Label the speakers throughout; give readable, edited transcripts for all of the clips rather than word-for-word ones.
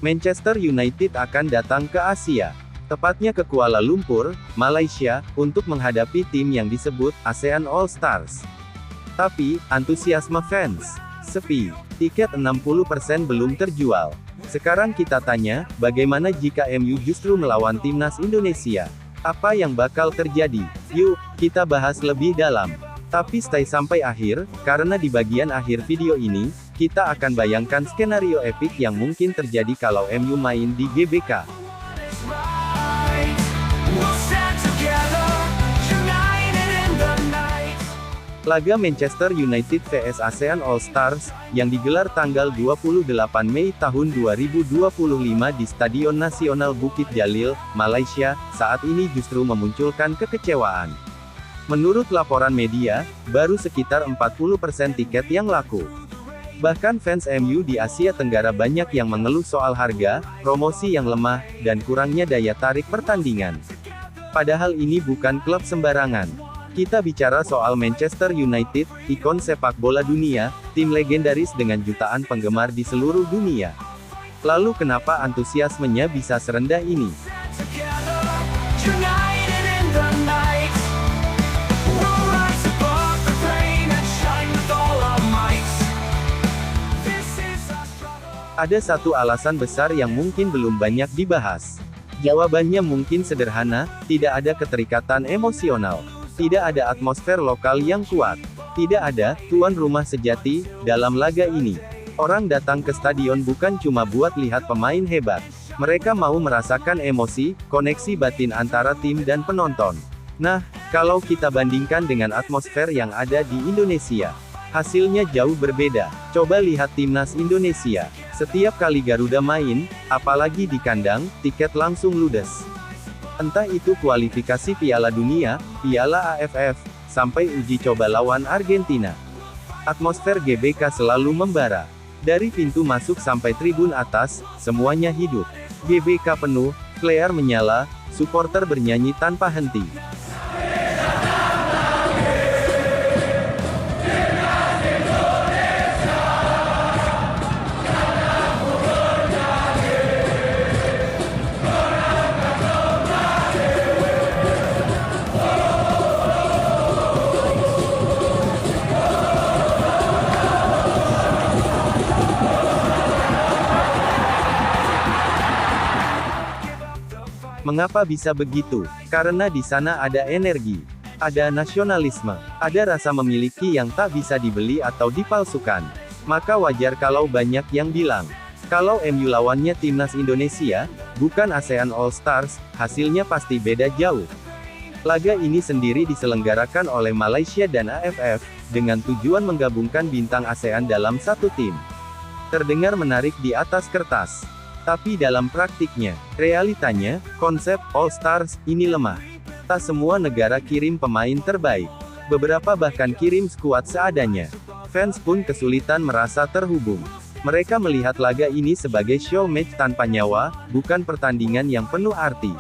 Speaker 1: Manchester United akan datang ke Asia, tepatnya ke Kuala Lumpur, Malaysia, untuk menghadapi tim yang disebut ASEAN All Stars. Tapi, antusiasme fans sepi. Tiket 60% belum terjual. Sekarang kita tanya, bagaimana jika MU justru melawan timnas Indonesia? Apa yang bakal terjadi? Yuk, kita bahas lebih dalam. Tapi stay sampai akhir, karena di bagian akhir video ini, kita akan bayangkan skenario epik yang mungkin terjadi kalau MU main di GBK. Laga Manchester United vs ASEAN All Stars, yang digelar tanggal 28 Mei tahun 2025 di Stadion Nasional Bukit Jalil, Malaysia, saat ini justru memunculkan kekecewaan. Menurut laporan media, baru sekitar 40% tiket yang laku. Bahkan fans MU di Asia Tenggara banyak yang mengeluh soal harga, promosi yang lemah, dan kurangnya daya tarik pertandingan. Padahal ini bukan klub sembarangan. Kita bicara soal Manchester United, ikon sepak bola dunia, tim legendaris dengan jutaan penggemar di seluruh dunia. Lalu kenapa antusiasmenya bisa serendah ini? Ada satu alasan besar yang mungkin belum banyak dibahas. Jawabannya mungkin sederhana, tidak ada keterikatan emosional. Tidak ada atmosfer lokal yang kuat. Tidak ada tuan rumah sejati dalam laga ini. Orang datang ke stadion bukan cuma buat lihat pemain hebat. Mereka mau merasakan emosi, koneksi batin antara tim dan penonton. Nah, kalau kita bandingkan dengan atmosfer yang ada di Indonesia, hasilnya jauh berbeda. Coba lihat timnas Indonesia. Setiap kali Garuda main, apalagi di kandang, tiket langsung ludes. Entah itu kualifikasi Piala Dunia, Piala AFF, sampai uji coba lawan Argentina. Atmosfer GBK selalu membara. Dari pintu masuk sampai tribun atas, semuanya hidup. GBK penuh, flare menyala, supporter bernyanyi tanpa henti. Mengapa bisa begitu? Karena di sana ada energi, ada nasionalisme, ada rasa memiliki yang tak bisa dibeli atau dipalsukan. Maka wajar kalau banyak yang bilang, kalau MU lawannya timnas Indonesia, bukan ASEAN All Stars, hasilnya pasti beda jauh. Laga ini sendiri diselenggarakan oleh Malaysia dan AFF, dengan tujuan menggabungkan bintang ASEAN dalam satu tim. Terdengar menarik di atas kertas. Tapi dalam praktiknya, realitanya, konsep All Stars ini lemah. Tak semua negara kirim pemain terbaik. Beberapa bahkan kirim skuad seadanya. Fans pun kesulitan merasa terhubung. Mereka melihat laga ini sebagai show match tanpa nyawa, bukan pertandingan yang penuh arti.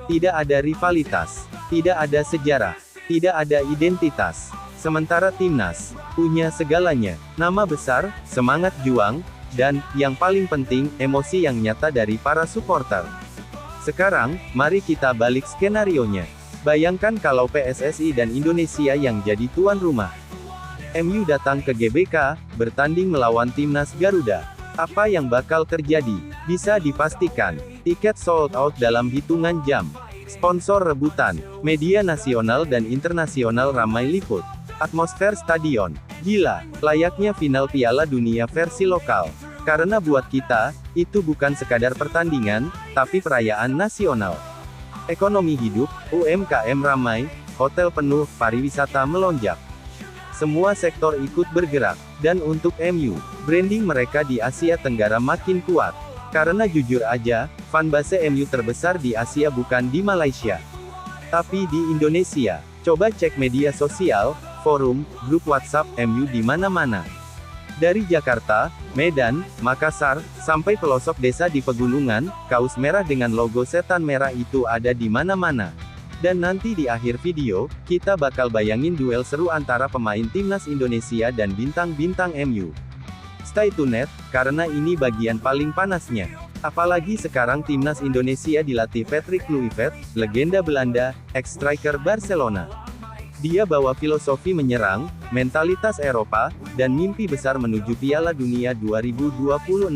Speaker 1: Tidak ada rivalitas, tidak ada sejarah, tidak ada identitas. Sementara timnas punya segalanya, nama besar, semangat juang, dan, yang paling penting, emosi yang nyata dari para supporter. Sekarang, mari kita balik skenarionya. Bayangkan kalau PSSI dan Indonesia yang jadi tuan rumah. MU datang ke GBK, bertanding melawan timnas Garuda. Apa yang bakal terjadi? Bisa dipastikan, tiket sold out dalam hitungan jam. Sponsor rebutan, media nasional dan internasional ramai liput. Atmosfer stadion, gila, layaknya final Piala Dunia versi lokal. Karena buat kita, itu bukan sekadar pertandingan, tapi perayaan nasional. Ekonomi hidup, UMKM ramai, hotel penuh, pariwisata melonjak. Semua sektor ikut bergerak. Dan untuk MU, branding mereka di Asia Tenggara makin kuat. Karena jujur aja, fanbase MU terbesar di Asia bukan di Malaysia, tapi di Indonesia. Coba cek media sosial, forum, grup WhatsApp MU di mana-mana. Dari Jakarta, Medan, Makassar, sampai pelosok desa di pegunungan, kaos merah dengan logo setan merah itu ada di mana-mana. Dan nanti di akhir video, kita bakal bayangin duel seru antara pemain timnas Indonesia dan bintang-bintang MU. Stay tuned, karena ini bagian paling panasnya. Apalagi sekarang timnas Indonesia dilatih Patrick Kluivert, legenda Belanda, ex-striker Barcelona. Dia bawa filosofi menyerang, mentalitas Eropa, dan mimpi besar menuju Piala Dunia 2026.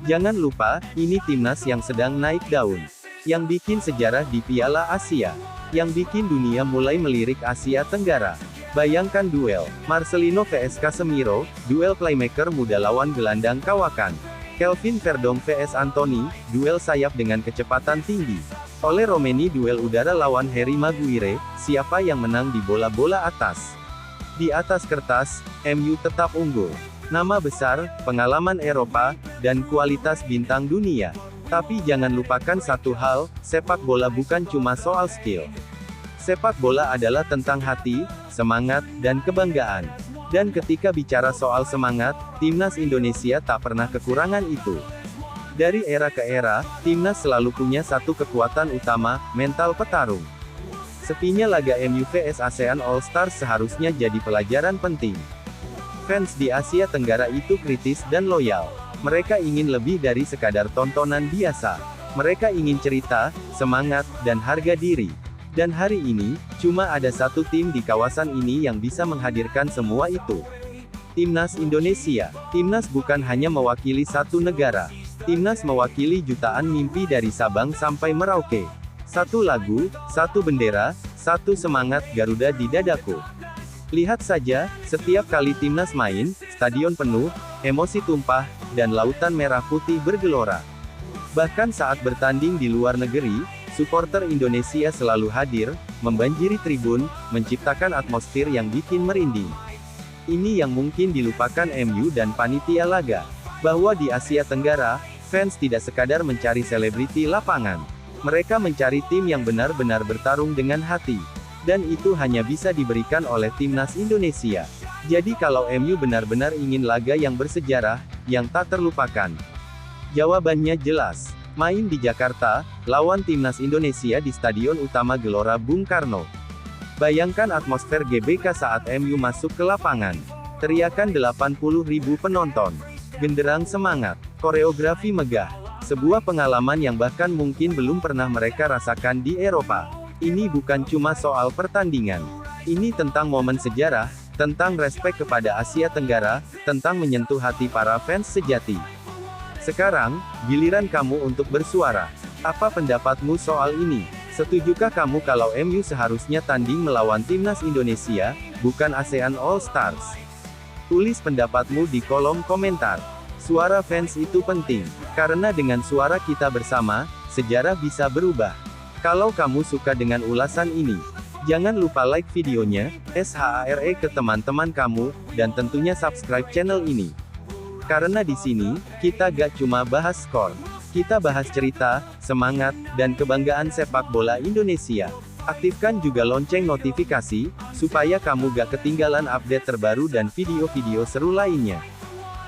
Speaker 1: Jangan lupa, ini timnas yang sedang naik daun. Yang bikin sejarah di Piala Asia. Yang bikin dunia mulai melirik Asia Tenggara. Bayangkan duel, Marcelino vs Casemiro, duel playmaker muda lawan gelandang kawakan. Kelvin Verdong vs Anthony, duel sayap dengan kecepatan tinggi. Oleh Romeni duel udara lawan Harry Maguire, siapa yang menang di bola-bola atas? Di atas kertas, MU tetap unggul. Nama besar, pengalaman Eropa, dan kualitas bintang dunia. Tapi jangan lupakan satu hal, sepak bola bukan cuma soal skill. Sepak bola adalah tentang hati, semangat, dan kebanggaan. Dan ketika bicara soal semangat, timnas Indonesia tak pernah kekurangan itu. Dari era ke era, timnas selalu punya satu kekuatan utama, mental petarung. Sepinya laga MU vs ASEAN All Stars seharusnya jadi pelajaran penting. Fans di Asia Tenggara itu kritis dan loyal. Mereka ingin lebih dari sekadar tontonan biasa. Mereka ingin cerita, semangat, dan harga diri. Dan hari ini, cuma ada satu tim di kawasan ini yang bisa menghadirkan semua itu. Timnas Indonesia. Timnas bukan hanya mewakili satu negara. Timnas mewakili jutaan mimpi dari Sabang sampai Merauke. Satu lagu, satu bendera, satu semangat Garuda di dadaku. Lihat saja, setiap kali timnas main, stadion penuh, emosi tumpah, dan lautan merah putih bergelora. Bahkan saat bertanding di luar negeri, supporter Indonesia selalu hadir, membanjiri tribun, menciptakan atmosfer yang bikin merinding. Ini yang mungkin dilupakan MU dan panitia laga. Bahwa di Asia Tenggara, fans tidak sekadar mencari selebriti lapangan. Mereka mencari tim yang benar-benar bertarung dengan hati. Dan itu hanya bisa diberikan oleh timnas Indonesia. Jadi kalau MU benar-benar ingin laga yang bersejarah, yang tak terlupakan. Jawabannya jelas. Main di Jakarta, lawan timnas Indonesia di Stadion Utama Gelora Bung Karno. Bayangkan atmosfer GBK saat MU masuk ke lapangan. Teriakan 80.000 penonton. Genderang semangat. Koreografi megah. Sebuah pengalaman yang bahkan mungkin belum pernah mereka rasakan di Eropa. Ini bukan cuma soal pertandingan. Ini tentang momen sejarah, tentang respek kepada Asia Tenggara, tentang menyentuh hati para fans sejati. Sekarang, giliran kamu untuk bersuara. Apa pendapatmu soal ini? Setujukah kamu kalau MU seharusnya tanding melawan timnas Indonesia, bukan ASEAN All Stars? Tulis pendapatmu di kolom komentar. Suara fans itu penting, karena dengan suara kita bersama, sejarah bisa berubah. Kalau kamu suka dengan ulasan ini, jangan lupa like videonya, share ke teman-teman kamu, dan tentunya subscribe channel ini. Karena di sini, kita gak cuma bahas skor. Kita bahas cerita, semangat, dan kebanggaan sepak bola Indonesia. Aktifkan juga lonceng notifikasi, supaya kamu gak ketinggalan update terbaru dan video-video seru lainnya.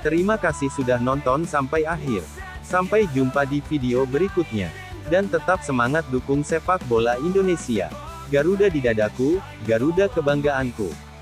Speaker 1: Terima kasih sudah nonton sampai akhir. Sampai jumpa di video berikutnya. Dan tetap semangat dukung sepak bola Indonesia. Garuda di dadaku, Garuda kebanggaanku.